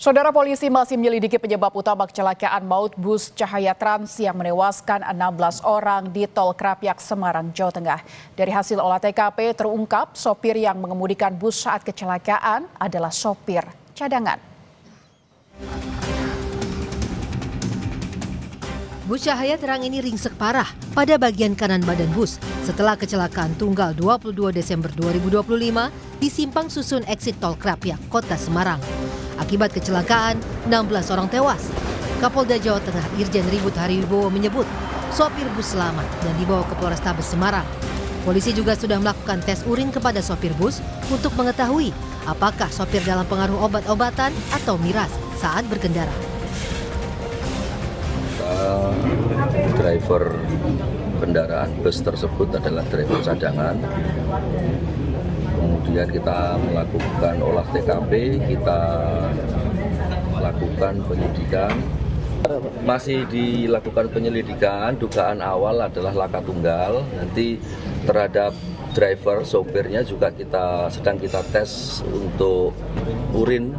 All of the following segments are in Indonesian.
Saudara, polisi masih menyelidiki penyebab utama kecelakaan maut bus Cahaya Trans yang menewaskan 16 orang di Tol Krapyak, Semarang, Jawa Tengah. Dari hasil olah TKP terungkap sopir yang mengemudikan bus saat kecelakaan adalah sopir cadangan. Bus Cahaya Terang ini ringsek parah pada bagian kanan badan bus setelah kecelakaan tunggal 22 Desember 2025 di Simpang Susun Exit Tol Krapyak, Kota Semarang. Akibat kecelakaan, 16 orang tewas. Kapolda Jawa Tengah Irjen Ribut Hariwibowo menyebut sopir bus selamat dan dibawa ke Polrestabes Semarang. Polisi juga sudah melakukan tes urin kepada sopir bus untuk mengetahui apakah sopir dalam pengaruh obat-obatan atau miras saat berkendara. Driver kendaraan bus tersebut adalah driver cadangan. Kemudian kita melakukan olah TKP, kita melakukan penyidikan. Masih dilakukan penyelidikan, dugaan awal adalah laka tunggal. Nanti terhadap driver, sopirnya juga sedang kita tes untuk urin.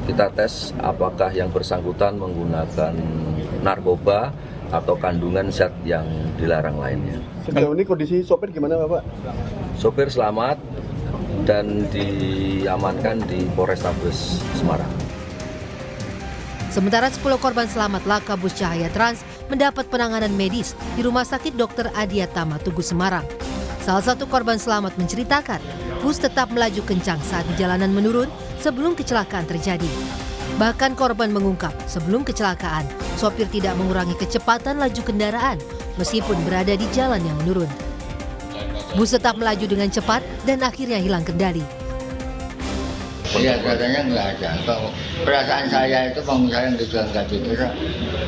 Kita tes apakah yang bersangkutan menggunakan narkoba atau kandungan zat yang dilarang lainnya. Sejauh ini kondisi sopir gimana, Bapak? Sopir selamat dan diamankan di Polrestabes Semarang. Sementara 10 korban selamat laka bus Cahaya Trans mendapat penanganan medis di Rumah Sakit Dr. Adiatama Tugu Semarang. Salah satu korban selamat menceritakan, bus tetap melaju kencang saat di jalanan menurun sebelum kecelakaan terjadi. Bahkan korban mengungkap sebelum kecelakaan, sopir tidak mengurangi kecepatan laju kendaraan meskipun berada di jalan yang menurun. Bus tetap melaju dengan cepat dan akhirnya hilang kendali. Iya, katanya nggak ada. Kalau perasaan saya itu pengusaha yang juga nggak pikir.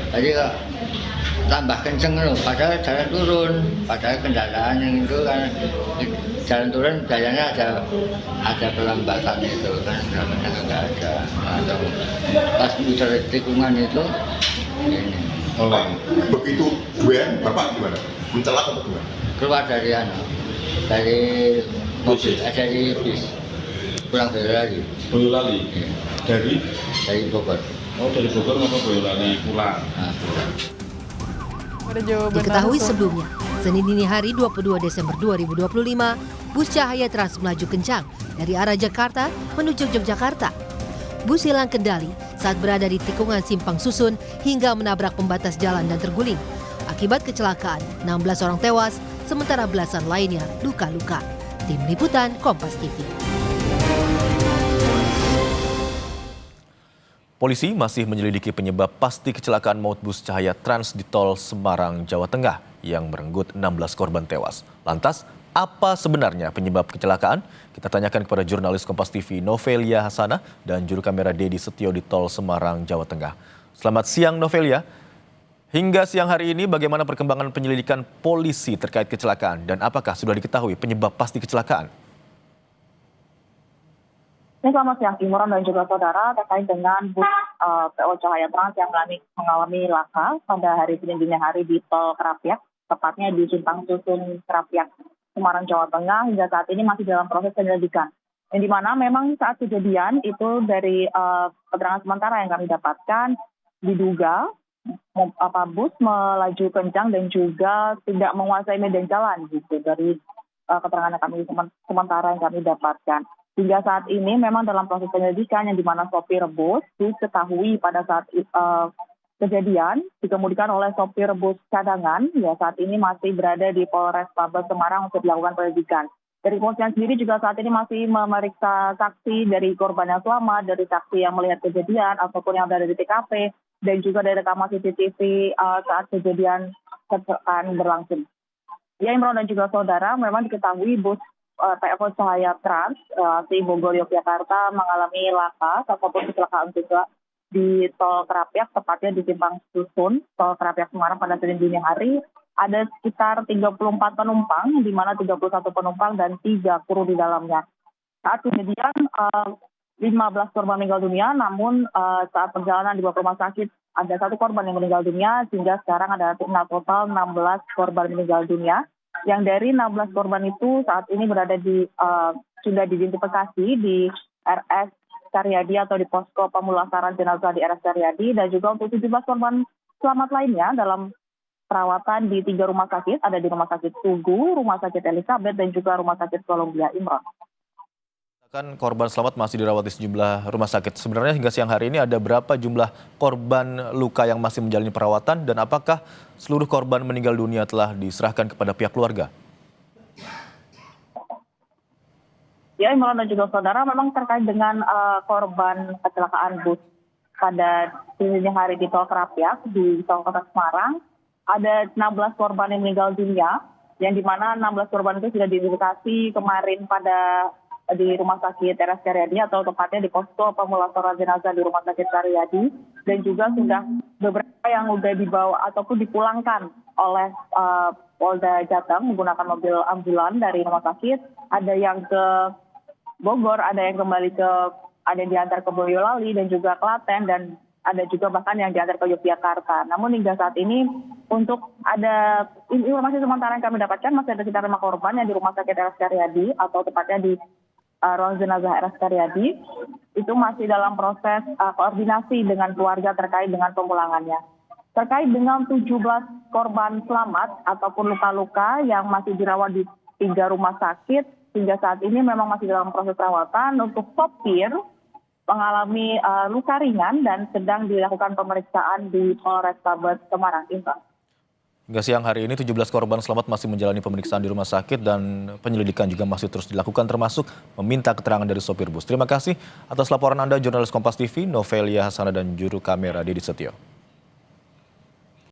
Jadi kok tambah kenceng loh, padahal jalan turun. Padahal kendaraan yang itu kan jalan turun, jalannya ada pelambatan itu kan, namanya nggak ada. Atau pas muter tikungan itu, ini. Oh, begitu dua, Bapak gimana? Mencelak atau gimana? Keluar dari mobil, dari bis, pulang Boyolali. Boyolali? Iya. Dari Bogor. Oh, dari Bogor mau ke Boyolali pulang. Nah, pulang. Diketahui sebelumnya, Senin dini hari 22 Desember 2025, bus Cahaya Trans melaju kencang dari arah Jakarta menuju Yogyakarta. Bus hilang kendali saat berada di tikungan Simpang Susun hingga menabrak pembatas jalan dan terguling. Akibat kecelakaan, 16 orang tewas, sementara belasan lainnya luka-luka. Tim Liputan Kompas TV. Polisi masih menyelidiki penyebab pasti kecelakaan maut bus Cahaya Trans di Tol Semarang, Jawa Tengah yang merenggut 16 korban tewas. Lantas, apa sebenarnya penyebab kecelakaan? Kita tanyakan kepada jurnalis Kompas TV Novelia Hasanah dan juru kamera Dedi Setio di Tol Semarang, Jawa Tengah. Selamat siang Novelia. Hingga siang hari ini bagaimana perkembangan penyelidikan polisi terkait kecelakaan dan apakah sudah diketahui penyebab pasti kecelakaan? Selamat siang Imron dan juga saudara, terkait dengan bus PO Cahaya Trans yang mengalami laka pada hari Senin dini hari di Tol Krapyak, tepatnya di Simpang Susun Krapyak, Semarang, Jawa Tengah. Hingga saat ini masih dalam proses penyelidikan. Yang dimana memang saat kejadian itu dari keterangan sementara yang kami dapatkan diduga bus melaju kencang dan juga tidak menguasai medan jalan gitu dari keterangan yang kami sementara yang kami dapatkan. Hingga saat ini memang dalam proses penyelidikan yang dimana sopir bus diketahui pada saat kejadian dikemudikan oleh sopir bus cadangan, ya saat ini masih berada di Polrestabes Semarang untuk dilakukan penyelidikan. Dari kepolisian sendiri juga saat ini masih memeriksa saksi dari korban yang selamat, dari saksi yang melihat kejadian ataupun yang berada di TKP, dan juga dari rekaman CCTV saat kejadian kecelakaan berlangsung. Ya Imron dan juga saudara, memang diketahui bus PO Cahaya Trans si Bogor Yogyakarta mengalami laka ataupun kecelakaan juga di Tol Krapyak, tepatnya di Simpang Susun Tol Krapyak Semarang pada Senin dini hari. Ada sekitar 34 penumpang, di mana 31 penumpang dan 3 kru di dalamnya. Saat kejadian 15 korban meninggal dunia, namun saat perjalanan dibawa ke rumah sakit ada 1 korban yang meninggal dunia, sehingga sekarang ada total 16 korban meninggal dunia. Yang dari 16 korban itu saat ini berada di sudah diidentifikasi di RS Karyadi atau di posko pemulasaran jenazah di RS Karyadi, dan juga untuk 17 korban selamat lainnya dalam perawatan di 3 rumah sakit, ada di Rumah Sakit Tugu, Rumah Sakit Elizabeth, dan juga Rumah Sakit Columbia Imron. Kan korban selamat masih dirawat di sejumlah rumah sakit. Sebenarnya hingga siang hari ini ada berapa jumlah korban luka yang masih menjalani perawatan dan apakah seluruh korban meninggal dunia telah diserahkan kepada pihak keluarga? Ya, Imron dan juga saudara, memang terkait dengan korban kecelakaan bus pada dini hari di Tol Krapyak di Tol Kota Semarang, ada 16 korban yang meninggal dunia, yang dimana 16 korban itu sudah diidentifikasi kemarin di Rumah Sakit RS Karyadi atau tepatnya di posko pemulasaran jenazah di Rumah Sakit Karyadi, dan juga sudah beberapa yang sudah dibawa ataupun dipulangkan oleh Polda Jateng menggunakan mobil ambulan dari rumah sakit. Ada yang ke Bogor, ada yang kembali ada yang diantar ke Boyolali dan juga Klaten, dan ada juga bahkan yang diantar ke Yogyakarta. Namun hingga saat ini untuk ada informasi sementara yang kami dapatkan masih ada sekitar 5 korban yang di Rumah Sakit RS Karyadi atau tepatnya di ruang jenazah RS Karyadi, itu masih dalam proses koordinasi dengan keluarga terkait dengan pemulangannya. Terkait dengan 17 korban selamat ataupun luka-luka yang masih dirawat di 3 rumah sakit, hingga saat ini memang masih dalam proses perawatan. Untuk sopir mengalami luka ringan dan sedang dilakukan pemeriksaan di Polrestabes Semarang. Hingga siang hari ini 17 korban selamat masih menjalani pemeriksaan di rumah sakit dan penyelidikan juga masih terus dilakukan termasuk meminta keterangan dari sopir bus. Terima kasih atas laporan Anda jurnalis Kompas TV, Novelia Hasana dan juru kamera Didi Setio.